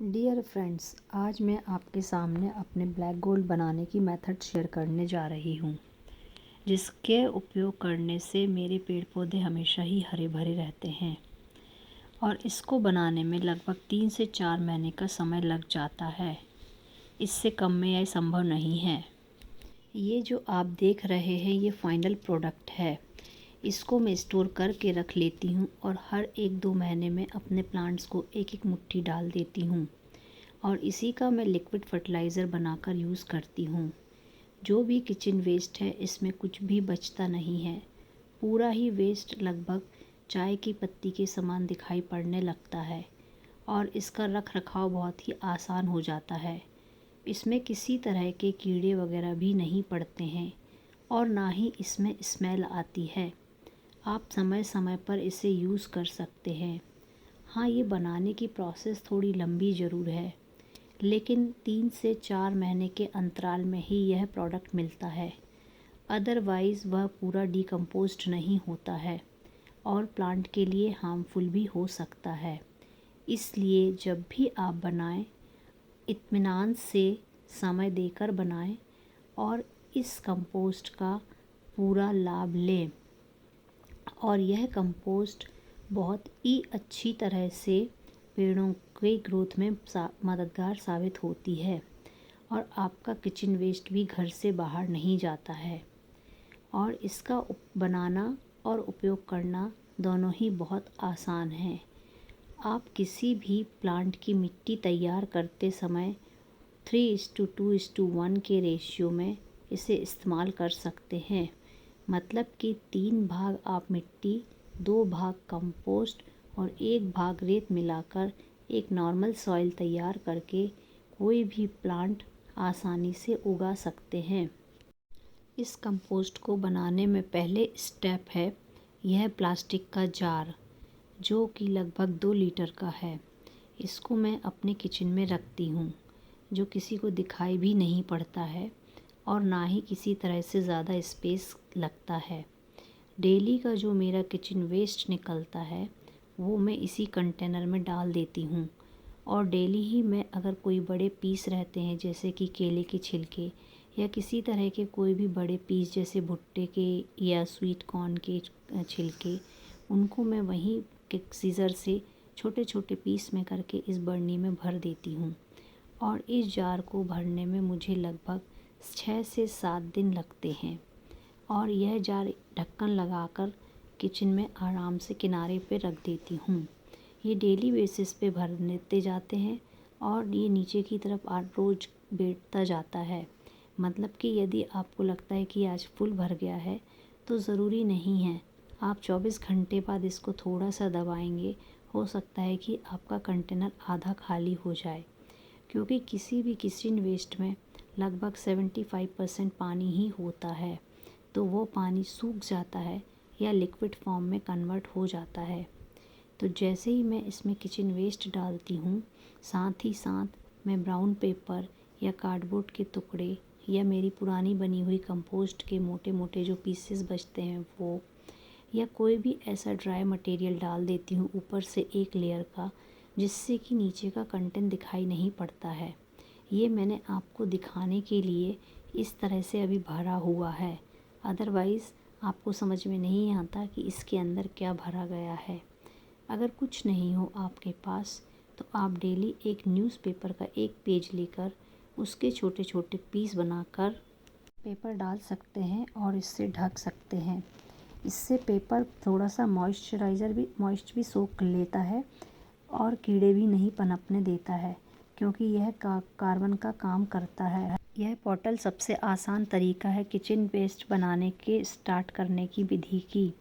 Dear friends, आज मैं आपके सामने अपने ब्लैक गोल्ड बनाने की मेथड शेयर करने जा रही हूँ, जिसके उपयोग करने से मेरे पेड़ पौधे हमेशा ही हरे भरे रहते हैं और इसको बनाने में लगभग 3 से 4 महीने का समय लग जाता है। इससे कम में यह संभव नहीं है। ये जो आप देख रहे हैं ये फाइनल प्रोडक्ट है। इसको मैं स्टोर करके रख लेती हूँ और हर 1-2 महीने में अपने प्लांट्स को एक एक मुट्ठी डाल देती हूँ और इसी का मैं लिक्विड फर्टिलाइज़र बनाकर यूज़ करती हूँ। जो भी किचन वेस्ट है इसमें कुछ भी बचता नहीं है, पूरा ही वेस्ट लगभग चाय की पत्ती के समान दिखाई पड़ने लगता है और इसका रख रखाव बहुत ही आसान हो जाता है। इसमें किसी तरह के कीड़े वगैरह भी नहीं पड़ते हैं और ना ही इसमें स्मेल आती है। आप समय समय पर इसे यूज़ कर सकते हैं। हाँ, ये बनाने की प्रोसेस थोड़ी लंबी ज़रूर है, लेकिन 3 से 4 महीने के अंतराल में ही यह प्रोडक्ट मिलता है। अदरवाइज़ वह पूरा डिकम्पोज्ड नहीं होता है और प्लांट के लिए हार्मफुल भी हो सकता है। इसलिए जब भी आप बनाएं, इत्मीनान से समय देकर बनाएं और इस कंपोस्ट का पूरा लाभ लें। और यह कंपोस्ट बहुत ही अच्छी तरह से पेड़ों के ग्रोथ में मददगार साबित होती है और आपका किचन वेस्ट भी घर से बाहर नहीं जाता है और इसका बनाना और उपयोग करना दोनों ही बहुत आसान है। आप किसी भी प्लांट की मिट्टी तैयार करते समय 3:2:1 के रेशियो में इसे इस्तेमाल कर सकते हैं। मतलब कि 3 भाग आप मिट्टी, 2 भाग कंपोस्ट और 1 भाग रेत मिलाकर एक नॉर्मल सॉइल तैयार करके कोई भी प्लांट आसानी से उगा सकते हैं। इस कंपोस्ट को बनाने में पहले स्टेप है यह प्लास्टिक का जार, जो कि लगभग 2 लीटर का है। इसको मैं अपने किचन में रखती हूँ, जो किसी को दिखाई भी नहीं पड़ता है और ना ही किसी तरह से ज़्यादा स्पेस लगता है। डेली का जो मेरा किचन वेस्ट निकलता है वो मैं इसी कंटेनर में डाल देती हूँ और डेली ही मैं अगर कोई बड़े पीस रहते हैं जैसे कि केले के छिलके या किसी तरह के कोई भी बड़े पीस जैसे भुट्टे के या स्वीट कॉर्न के छिलके, उनको मैं वहीं के सीज़र से छोटे छोटे पीस में करके इस बर्नी में भर देती हूँ और इस जार को भरने में मुझे लगभग 6 से 7 दिन लगते हैं और यह जार ढक्कन लगाकर किचन में आराम से किनारे पे रख देती हूँ। ये डेली बेसिस पे भरते जाते हैं और ये नीचे की तरफ रोज़ बैठता जाता है। मतलब कि यदि आपको लगता है कि आज फुल भर गया है तो ज़रूरी नहीं है, आप 24 घंटे बाद इसको थोड़ा सा दबाएंगे, हो सकता है कि आपका कंटेनर आधा खाली हो जाए, क्योंकि किसी भी किचन वेस्ट में लगभग 75% पानी ही होता है। तो वो पानी सूख जाता है या लिक्विड फॉर्म में कन्वर्ट हो जाता है। तो जैसे ही मैं इसमें किचन वेस्ट डालती हूँ, साथ ही साथ मैं ब्राउन पेपर या कार्डबोर्ड के टुकड़े या मेरी पुरानी बनी हुई कंपोस्ट के मोटे मोटे जो पीसेस बचते हैं वो, या कोई भी ऐसा ड्राई मटेरियल डाल देती हूँ ऊपर से एक लेयर का, जिससे कि नीचे का कंटेंट दिखाई नहीं पड़ता है। ये मैंने आपको दिखाने के लिए इस तरह से अभी भरा हुआ है, अदरवाइज़ आपको समझ में नहीं आता कि इसके अंदर क्या भरा गया है। अगर कुछ नहीं हो आपके पास तो आप डेली एक न्यूज़पेपर का एक पेज लेकर उसके छोटे छोटे पीस बनाकर पेपर डाल सकते हैं और इससे ढक सकते हैं। इससे पेपर थोड़ा सा मॉइस्ट भी सोख लेता है और कीड़े भी नहीं पनपने देता है, क्योंकि यह कार्बन का काम करता है। यह पोर्टल सबसे आसान तरीका है किचन वेस्ट बनाने के स्टार्ट करने की विधि की।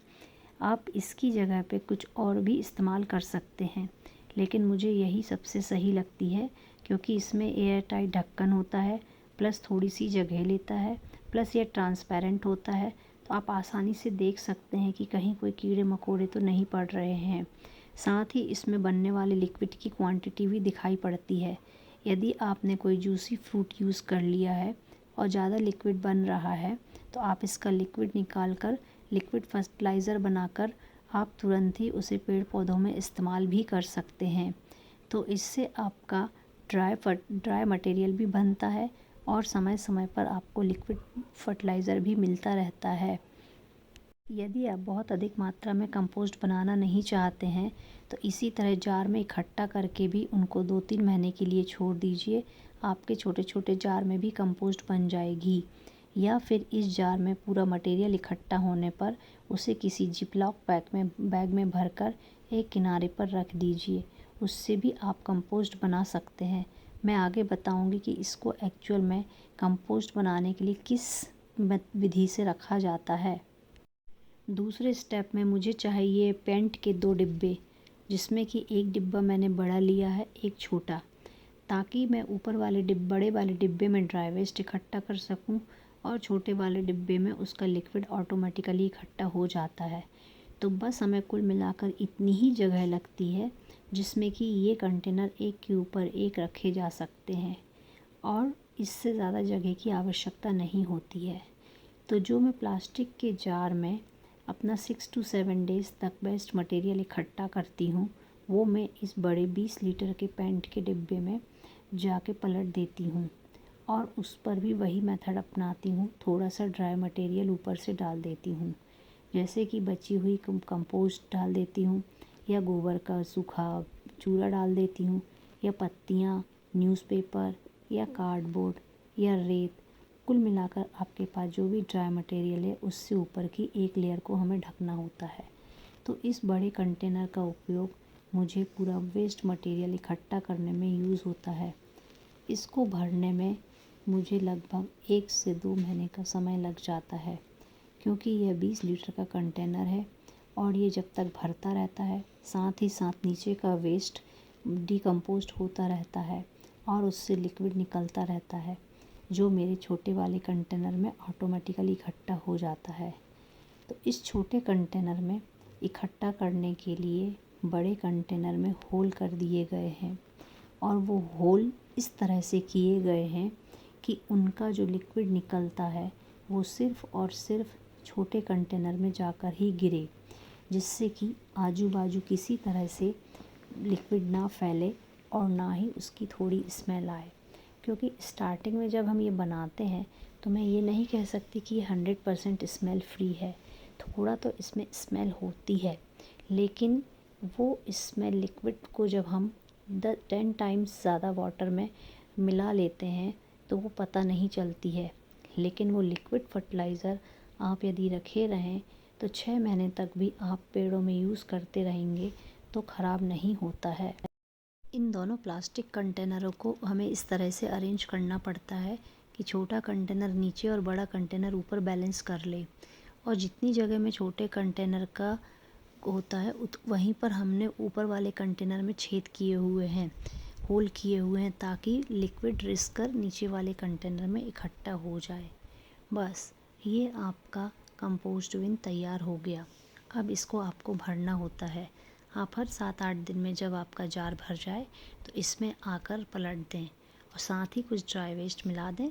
आप इसकी जगह पे कुछ और भी इस्तेमाल कर सकते हैं, लेकिन मुझे यही सबसे सही लगती है, क्योंकि इसमें एयर टाइट ढक्कन होता है, प्लस थोड़ी सी जगह लेता है, प्लस यह ट्रांसपेरेंट होता है, तो आप आसानी से देख सकते हैं कि कहीं कोई कीड़े मकोड़े तो नहीं पड़ रहे हैं। साथ ही इसमें बनने वाले लिक्विड की क्वांटिटी भी दिखाई पड़ती है। यदि आपने कोई जूसी फ्रूट यूज़ कर लिया है और ज़्यादा लिक्विड बन रहा है तो आप इसका लिक्विड निकाल कर लिक्विड फर्टिलाइज़र बनाकर आप तुरंत ही उसे पेड़ पौधों में इस्तेमाल भी कर सकते हैं। तो इससे आपका ड्राई मटेरियल भी बनता है और समय समय पर आपको लिक्विड फर्टिलाइज़र भी मिलता रहता है। यदि आप बहुत अधिक मात्रा में कंपोस्ट बनाना नहीं चाहते हैं तो इसी तरह जार में इकट्ठा करके भी उनको 2-3 महीने के लिए छोड़ दीजिए। आपके छोटे छोटे जार में भी कंपोस्ट बन जाएगी। या फिर इस जार में पूरा मटेरियल इकट्ठा होने पर उसे किसी जिपलॉक बैग में भरकर एक किनारे पर रख दीजिए। उससे भी आप कंपोस्ट बना सकते हैं। मैं आगे बताऊंगी कि इसको एक्चुअल में कंपोस्ट बनाने के लिए किस विधि से रखा जाता है। दूसरे स्टेप में मुझे चाहिए पेंट के 2 डिब्बे, जिसमें कि एक डिब्बा मैंने बड़ा लिया है, एक छोटा, ताकि मैं बड़े वाले डिब्बे में ड्राई वेस्ट इकट्ठा कर सकूं और छोटे वाले डिब्बे में उसका लिक्विड ऑटोमेटिकली इकट्ठा हो जाता है। तो बस हमें कुल मिलाकर इतनी ही जगह लगती है जिसमें कि ये कंटेनर एक के ऊपर एक रखे जा सकते हैं और इससे ज़्यादा जगह की आवश्यकता नहीं होती है। तो जो मैं प्लास्टिक के जार में अपना 6 to 7 डेज़ तक वेस्ट मटेरियल इकट्ठा करती हूँ, वो मैं इस बड़े 20 लीटर के पेंट के डिब्बे में जाके पलट देती हूँ और उस पर भी वही मेथड अपनाती हूँ। थोड़ा सा ड्राई मटेरियल ऊपर से डाल देती हूँ, जैसे कि बची हुई कंपोस्ट डाल देती हूँ या गोबर का सूखा चूरा डाल देती हूँ या पत्तियाँ, न्यूज़पेपर या कार्डबोर्ड या रेत। कुल मिलाकर आपके पास जो भी ड्राई मटेरियल है उससे ऊपर की एक लेयर को हमें ढकना होता है। तो इस बड़े कंटेनर का उपयोग मुझे पूरा वेस्ट मटेरियल इकट्ठा करने में यूज़ होता है। इसको भरने में मुझे लगभग 1 से 2 महीने का समय लग जाता है, क्योंकि यह 20 लीटर का कंटेनर है और ये जब तक भरता रहता है साथ ही साथ नीचे का वेस्ट डिकम्पोस्ट होता रहता है और उससे लिक्विड निकलता रहता है, जो मेरे छोटे वाले कंटेनर में ऑटोमेटिकली इकट्ठा हो जाता है। तो इस छोटे कंटेनर में इकट्ठा करने के लिए बड़े कंटेनर में होल कर दिए गए हैं और वो होल इस तरह से किए गए हैं कि उनका जो लिक्विड निकलता है वो सिर्फ़ और सिर्फ छोटे कंटेनर में जाकर ही गिरे, जिससे कि आजू बाजू किसी तरह से लिक्विड ना फैले और ना ही उसकी थोड़ी स्मेल आए। क्योंकि स्टार्टिंग में जब हम ये बनाते हैं तो मैं ये नहीं कह सकती कि 100% स्मेल फ्री है। थोड़ा तो इसमें स्मेल होती है, लेकिन वो स्मेल लिक्विड को जब हम 10 टाइम्स ज़्यादा वाटर में मिला लेते हैं तो वो पता नहीं चलती है। लेकिन वो लिक्विड फर्टिलाइज़र आप यदि रखे रहें तो 6 महीने तक भी आप पेड़ों में यूज़ करते रहेंगे तो ख़राब नहीं होता है। इन दोनों प्लास्टिक कंटेनरों को हमें इस तरह से अरेंज करना पड़ता है कि छोटा कंटेनर नीचे और बड़ा कंटेनर ऊपर बैलेंस कर ले। और जितनी जगह में छोटे कंटेनर का होता है वहीं पर हमने ऊपर वाले कंटेनर में छेद किए हुए हैं, होल किए हुए हैं, ताकि लिक्विड रिस कर नीचे वाले कंटेनर में इकट्ठा हो जाए। बस ये आपका कंपोस्ट बिन तैयार हो गया। अब इसको आपको भरना होता है। आप हर 7-8 दिन में जब आपका जार भर जाए तो इसमें आकर पलट दें और साथ ही कुछ ड्राई वेस्ट मिला दें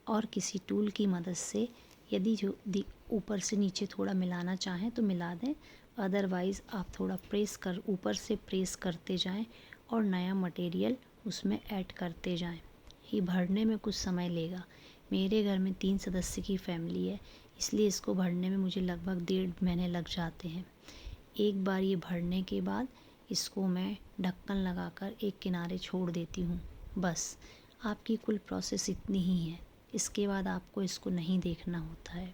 और किसी टूल की मदद से यदि जो ऊपर से नीचे थोड़ा मिलाना चाहें तो मिला दें। अदरवाइज़ आप थोड़ा ऊपर से प्रेस करते जाएं और नया मटेरियल उसमें ऐड करते जाएं। ये भरने में कुछ समय लेगा। मेरे घर में 3 सदस्य की फैमिली है, इसलिए इसको भरने में मुझे लगभग 1.5 महीने लग जाते हैं। एक बार ये भरने के बाद इसको मैं ढक्कन लगाकर एक किनारे छोड़ देती हूँ। बस आपकी कुल प्रोसेस इतनी ही है। इसके बाद आपको इसको नहीं देखना होता है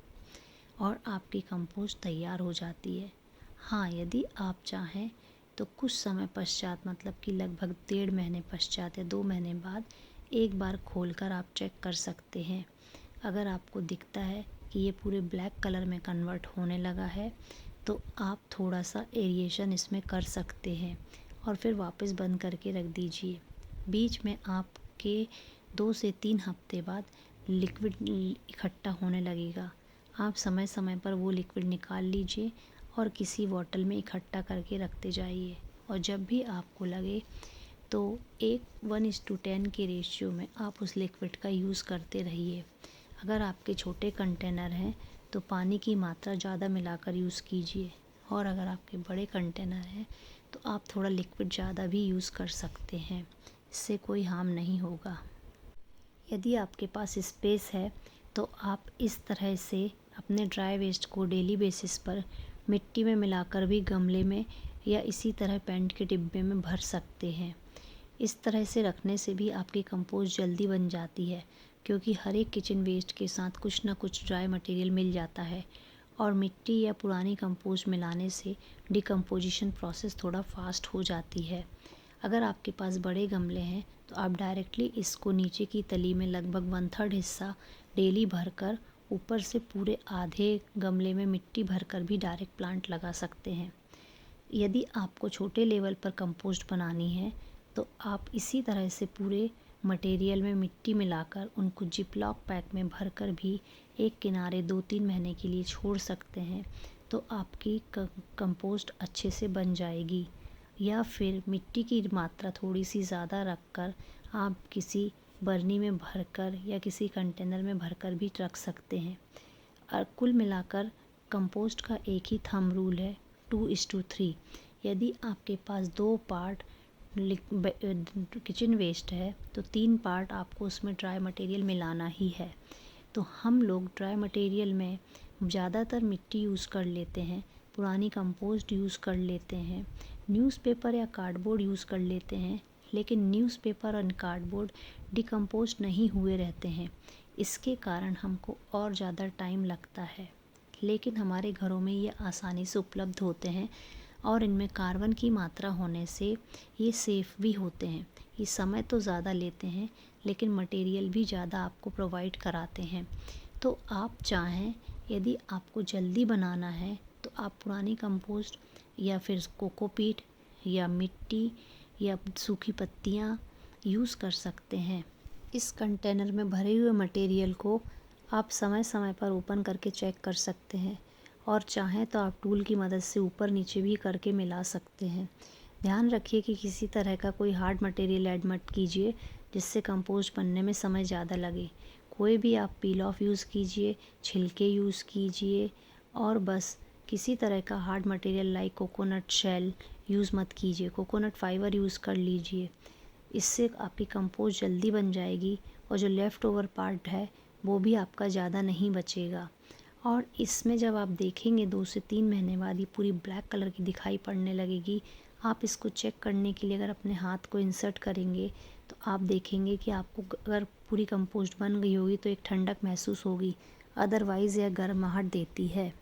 और आपकी कंपोस्ट तैयार हो जाती है। हाँ, यदि आप चाहें तो कुछ समय पश्चात, मतलब कि लगभग 1.5 महीने पश्चात या 2 महीने बाद एक बार खोलकर आप चेक कर सकते हैं। अगर आपको दिखता है कि ये पूरे ब्लैक कलर में कन्वर्ट होने लगा है तो आप थोड़ा सा एरिएशन इसमें कर सकते हैं और फिर वापस बंद करके रख दीजिए। बीच में आपके 2 से 3 हफ्ते बाद लिक्विड इकट्ठा होने लगेगा। आप समय समय पर वो लिक्विड निकाल लीजिए और किसी बॉटल में इकट्ठा करके रखते जाइए और जब भी आपको लगे तो 1:10 के रेशियो में आप उस लिक्विड का यूज़ करते रहिए। अगर आपके छोटे कंटेनर हैं तो पानी की मात्रा ज़्यादा मिलाकर यूज़ कीजिए और अगर आपके बड़े कंटेनर हैं तो आप थोड़ा लिक्विड ज़्यादा भी यूज़ कर सकते हैं। इससे कोई हार्म नहीं होगा। यदि आपके पास स्पेस है तो आप इस तरह से अपने ड्राई वेस्ट को डेली बेसिस पर मिट्टी में मिलाकर भी गमले में या इसी तरह पेंट के डिब्बे में भर सकते हैं। इस तरह से रखने से भी आपकी कंपोस्ट जल्दी बन जाती है, क्योंकि हर एक किचन वेस्ट के साथ कुछ ना कुछ ड्राई मटेरियल मिल जाता है और मिट्टी या पुरानी कंपोस्ट मिलाने से डिकम्पोजिशन प्रोसेस थोड़ा फास्ट हो जाती है। अगर आपके पास बड़े गमले हैं तो आप डायरेक्टली इसको नीचे की तली में लगभग 1/3 हिस्सा डेली भरकर ऊपर से पूरे आधे गमले में मिट्टी भरकर भी डायरेक्ट प्लांट लगा सकते हैं। यदि आपको छोटे लेवल पर कंपोस्ट बनानी है तो आप इसी तरह से पूरे मटेरियल में मिट्टी मिलाकर उनको जिपलॉक पैक में भरकर भी एक किनारे 2-3 महीने के लिए छोड़ सकते हैं, तो आपकी कंपोस्ट अच्छे से बन जाएगी। या फिर मिट्टी की मात्रा थोड़ी सी ज़्यादा रखकर आप किसी बरनी में भरकर या किसी कंटेनर में भरकर भी रख सकते हैं। और कुल मिलाकर कंपोस्ट का एक ही थंब रूल है, 2:3। यदि आपके पास 2 पार्ट किचन वेस्ट है तो 3 पार्ट आपको उसमें ड्राई मटेरियल मिलाना ही है। तो हम लोग ड्राई मटेरियल में ज़्यादातर मिट्टी यूज़ कर लेते हैं, पुरानी कंपोस्ट यूज़ कर लेते हैं, न्यूज़पेपर या कार्डबोर्ड यूज़ कर लेते हैं, लेकिन न्यूज़पेपर और कार्डबोर्ड डिकम्पोस्ट नहीं हुए रहते हैं। इसके कारण हमको और ज़्यादा टाइम लगता है, लेकिन हमारे घरों में ये आसानी से उपलब्ध होते हैं और इनमें कार्बन की मात्रा होने से ये सेफ़ भी होते हैं। ये समय तो ज़्यादा लेते हैं लेकिन मटेरियल भी ज़्यादा आपको प्रोवाइड कराते हैं। तो आप चाहें, यदि आपको जल्दी बनाना है तो आप पुरानी कंपोस्ट या फिर कोकोपीट या मिट्टी या सूखी पत्तियाँ यूज़ कर सकते हैं। इस कंटेनर में भरे हुए मटेरियल को आप समय समय पर ओपन करके चेक कर सकते हैं और चाहें तो आप टूल की मदद से ऊपर नीचे भी करके मिला सकते हैं। ध्यान रखिए कि किसी तरह का कोई हार्ड मटेरियल ऐड मत कीजिए जिससे कंपोस्ट बनने में समय ज़्यादा लगे। कोई भी आप पील ऑफ यूज़ कीजिए, छिलके यूज़ कीजिए और बस किसी तरह का hard material like coconut shell use मत कीजिए। कोकोनट फाइबर यूज़ कर लीजिए, इससे आपकी कंपोस्ट जल्दी बन जाएगी और जो लेफ़्ट ओवर पार्ट है वो भी आपका ज़्यादा नहीं बचेगा। और इसमें जब आप देखेंगे 2 से 3 महीने बाद ये पूरी ब्लैक कलर की दिखाई पड़ने लगेगी। आप इसको चेक करने के लिए अगर अपने हाथ को इंसर्ट करेंगे तो आप देखेंगे कि आपको अगर पूरी कंपोस्ट बन गई होगी तो एक ठंडक महसूस होगी, अदरवाइज़ यह गर्माहट देती है।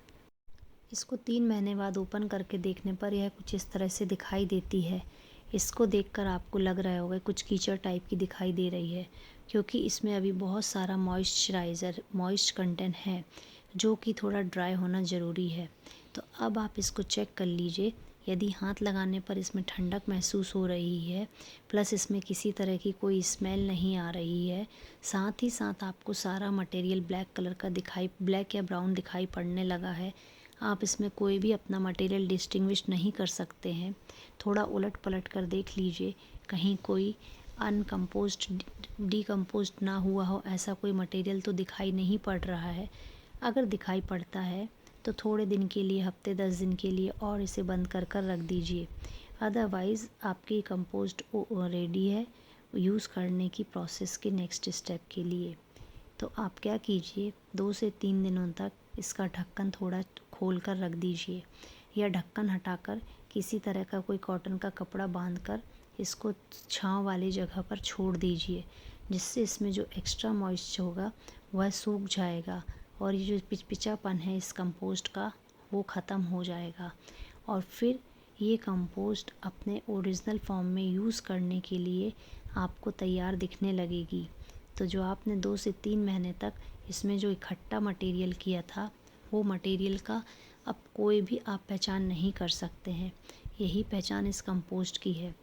इसको 3 महीने बाद ओपन करके देखने पर यह कुछ इस तरह से दिखाई देती है। इसको देखकर आपको लग रहा होगा कुछ कीचड़ टाइप की दिखाई दे रही है, क्योंकि इसमें अभी बहुत सारा मॉइस्ट कंटेंट है जो कि थोड़ा ड्राई होना ज़रूरी है। तो अब आप इसको चेक कर लीजिए। यदि हाथ लगाने पर इसमें ठंडक महसूस हो रही है, प्लस इसमें किसी तरह की कोई स्मेल नहीं आ रही है, साथ ही साथ आपको सारा मटेरियल ब्लैक कलर का ब्लैक या ब्राउन दिखाई पड़ने लगा है, आप इसमें कोई भी अपना मटेरियल डिस्टिंग्विश नहीं कर सकते हैं। थोड़ा उलट पलट कर देख लीजिए, कहीं कोई अनकम्पोस्ट डिकम्पोस्ट ना हुआ हो ऐसा कोई मटेरियल तो दिखाई नहीं पड़ रहा है। अगर दिखाई पड़ता है तो थोड़े दिन के लिए, हफ्ते 10 दिन के लिए और इसे बंद कर कर रख दीजिए। अदरवाइज़ आपकी कंपोस्ट रेडी है यूज़ करने की प्रोसेस के नेक्स्ट स्टेप के लिए। तो आप क्या कीजिए, 2 से 3 दिनों तक इसका ढक्कन थोड़ा खोल कर रख दीजिए या ढक्कन हटाकर किसी तरह का कोई कॉटन का कपड़ा बांधकर इसको छाँव वाली जगह पर छोड़ दीजिए, जिससे इसमें जो एक्स्ट्रा मॉइस्चर होगा वह सूख जाएगा और ये जो पिचपिचापन है इस कंपोस्ट का वो ख़त्म हो जाएगा और फिर ये कंपोस्ट अपने ओरिजिनल फॉर्म में यूज़ करने के लिए आपको तैयार दिखने लगेगी। तो जो आपने 2 से 3 महीने तक इसमें जो इकट्ठा मटेरियल किया था वो मटेरियल का अब कोई भी आप पहचान नहीं कर सकते हैं। यही पहचान इस कंपोस्ट की है।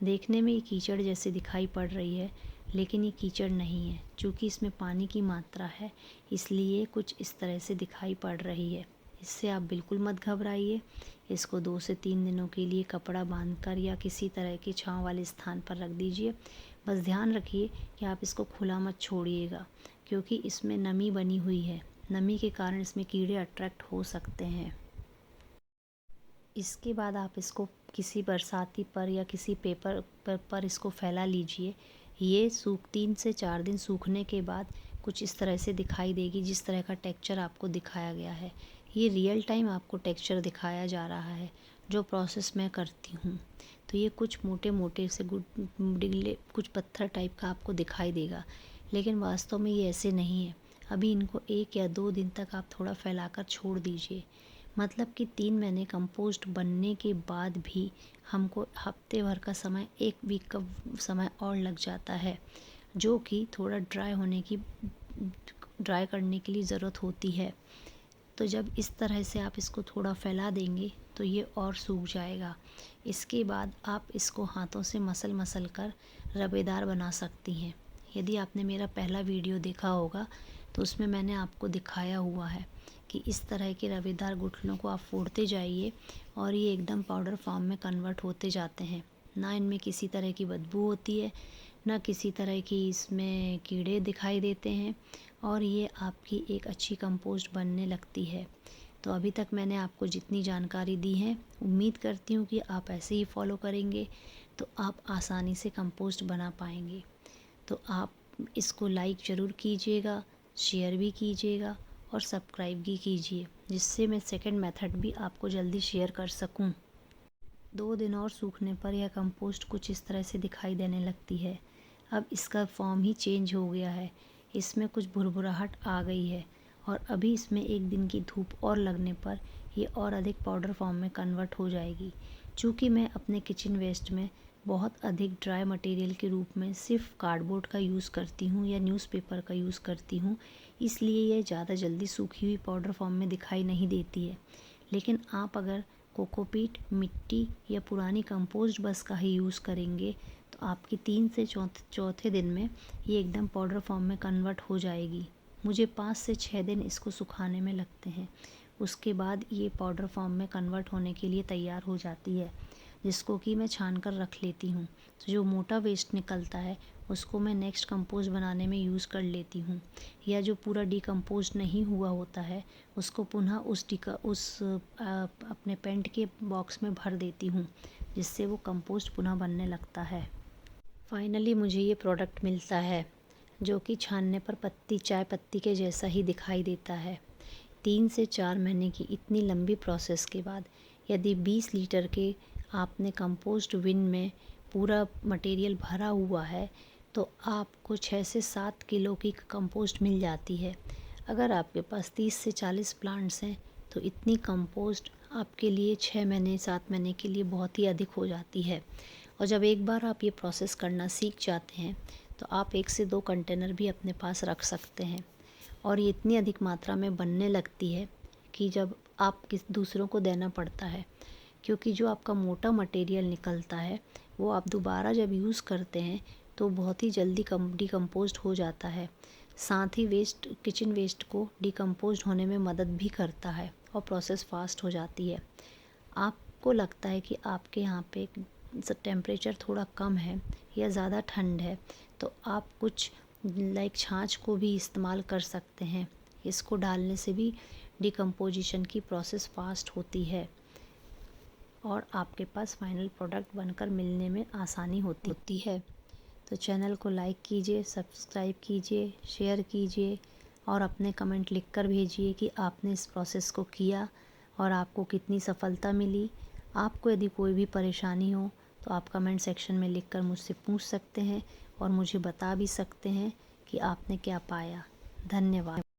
देखने में ये कीचड़ जैसे दिखाई पड़ रही है, लेकिन ये कीचड़ नहीं है। चूँकि इसमें पानी की मात्रा है इसलिए कुछ इस तरह से दिखाई पड़ रही है। इससे आप बिल्कुल मत घबराइए। इसको 2 से 3 दिनों के लिए कपड़ा बांधकर या किसी तरह की छाँव वाले स्थान पर रख दीजिए। बस ध्यान रखिए कि आप इसको खुला मत छोड़िएगा, क्योंकि इसमें नमी बनी हुई है। नमी के कारण इसमें कीड़े अट्रैक्ट हो सकते हैं। इसके बाद आप इसको किसी बरसाती पर या किसी पेपर पर इसको फैला लीजिए। ये 3 से 4 दिन सूखने के बाद कुछ इस तरह से दिखाई देगी, जिस तरह का टेक्सचर आपको दिखाया गया है। ये रियल टाइम आपको टेक्सचर दिखाया जा रहा है जो प्रोसेस मैं करती हूँ। तो ये कुछ मोटे मोटे से डिगले कुछ पत्थर टाइप का आपको दिखाई देगा, लेकिन वास्तव में ये ऐसे नहीं है। अभी इनको 1 या 2 दिन तक आप थोड़ा फैलाकर छोड़ दीजिए। मतलब कि 3 महीने कंपोस्ट बनने के बाद भी हमको हफ्ते भर का समय, 1 वीक का समय और लग जाता है, जो कि थोड़ा ड्राई करने के लिए ज़रूरत होती है। तो जब इस तरह से आप इसको थोड़ा फैला देंगे तो ये और सूख जाएगा। इसके बाद आप इसको हाथों से मसल कर रबेदार बना सकती हैं। यदि आपने मेरा पहला वीडियो देखा होगा तो उसमें मैंने आपको दिखाया हुआ है कि इस तरह के रबेदार गुठलों को आप फोड़ते जाइए और ये एकदम पाउडर फॉर्म में कन्वर्ट होते जाते हैं। ना इनमें किसी तरह की बदबू होती है, ना किसी तरह की इसमें कीड़े दिखाई देते हैं, और ये आपकी एक अच्छी कंपोस्ट बनने लगती है। तो अभी तक मैंने आपको जितनी जानकारी दी है, उम्मीद करती हूँ कि आप ऐसे ही फॉलो करेंगे तो आप आसानी से कंपोस्ट बना पाएंगे। तो आप इसको लाइक ज़रूर कीजिएगा, शेयर भी कीजिएगा और सब्सक्राइब भी कीजिए, जिससे मैं सेकंड मेथड भी आपको जल्दी शेयर कर सकूं। 2 दिन और सूखने पर यह कंपोस्ट कुछ इस तरह से दिखाई देने लगती है। अब इसका फॉर्म ही चेंज हो गया है, इसमें कुछ भुरभुराहट आ गई है, और अभी इसमें 1 दिन की धूप और लगने पर ये और अधिक पाउडर फॉर्म में कन्वर्ट हो जाएगी। चूँकि मैं अपने किचन वेस्ट में बहुत अधिक ड्राई मटेरियल के रूप में सिर्फ कार्डबोर्ड का यूज़ करती हूँ या न्यूज़पेपर का यूज़ करती हूँ, इसलिए ये ज़्यादा जल्दी सूखी हुई पाउडर फॉर्म में दिखाई नहीं देती है। लेकिन आप अगर कोकोपीट, मिट्टी या पुरानी कंपोस्ट बस का ही यूज़ करेंगे तो आपकी 3 से चौथे दिन में ये एकदम पाउडर फॉर्म में कन्वर्ट हो जाएगी। मुझे 5 से 6 दिन इसको सुखाने में लगते हैं। उसके बाद ये पाउडर फॉर्म में कन्वर्ट होने के लिए तैयार हो जाती है, जिसको कि मैं छान कर रख लेती हूँ। तो जो मोटा वेस्ट निकलता है उसको मैं नेक्स्ट कंपोस्ट बनाने में यूज़ कर लेती हूँ, या जो पूरा डिकम्पोज नहीं हुआ होता है उसको पुनः अपने पेंट के बॉक्स में भर देती हूँ, जिससे वो कंपोस्ट पुनः बनने लगता है। फाइनली मुझे ये प्रोडक्ट मिलता है जो कि छानने पर चाय पत्ती के जैसा ही दिखाई देता है। 3 से 4 महीने की इतनी लंबी प्रोसेस के बाद यदि 20 लीटर के आपने कंपोस्ट बिन में पूरा मटेरियल भरा हुआ है तो आपको 6 से 7 किलो की कंपोस्ट मिल जाती है। अगर आपके पास 30 से 40 प्लांट्स हैं तो इतनी कंपोस्ट आपके लिए 6 महीने 7 महीने के लिए बहुत ही अधिक हो जाती है। और जब एक बार आप ये प्रोसेस करना सीख जाते हैं तो आप 1 से 2 कंटेनर भी अपने पास रख सकते हैं, और ये इतनी अधिक मात्रा में बनने लगती है कि जब आप दूसरों को देना पड़ता है, क्योंकि जो आपका मोटा मटेरियल निकलता है वो आप दोबारा जब यूज़ करते हैं तो बहुत ही जल्दी डिकम्पोज्ड हो जाता है। साथ ही किचन वेस्ट को डिकम्पोज्ड होने में मदद भी करता है और प्रोसेस फास्ट हो जाती है। आपको लगता है कि आपके यहाँ पे टेम्परेचर थोड़ा कम है या ज़्यादा ठंड है तो आप कुछ छाछ को भी इस्तेमाल कर सकते हैं। इसको डालने से भी डिकम्पोजिशन की प्रोसेस फास्ट होती है और आपके पास फाइनल प्रोडक्ट बनकर मिलने में आसानी होती है। तो चैनल को लाइक कीजिए, सब्सक्राइब कीजिए, शेयर कीजिए और अपने कमेंट लिखकर भेजिए कि आपने इस प्रोसेस को किया और आपको कितनी सफलता मिली। आपको यदि कोई भी परेशानी हो तो आप कमेंट सेक्शन में लिखकर मुझसे पूछ सकते हैं और मुझे बता भी सकते हैं कि आपने क्या पाया। धन्यवाद।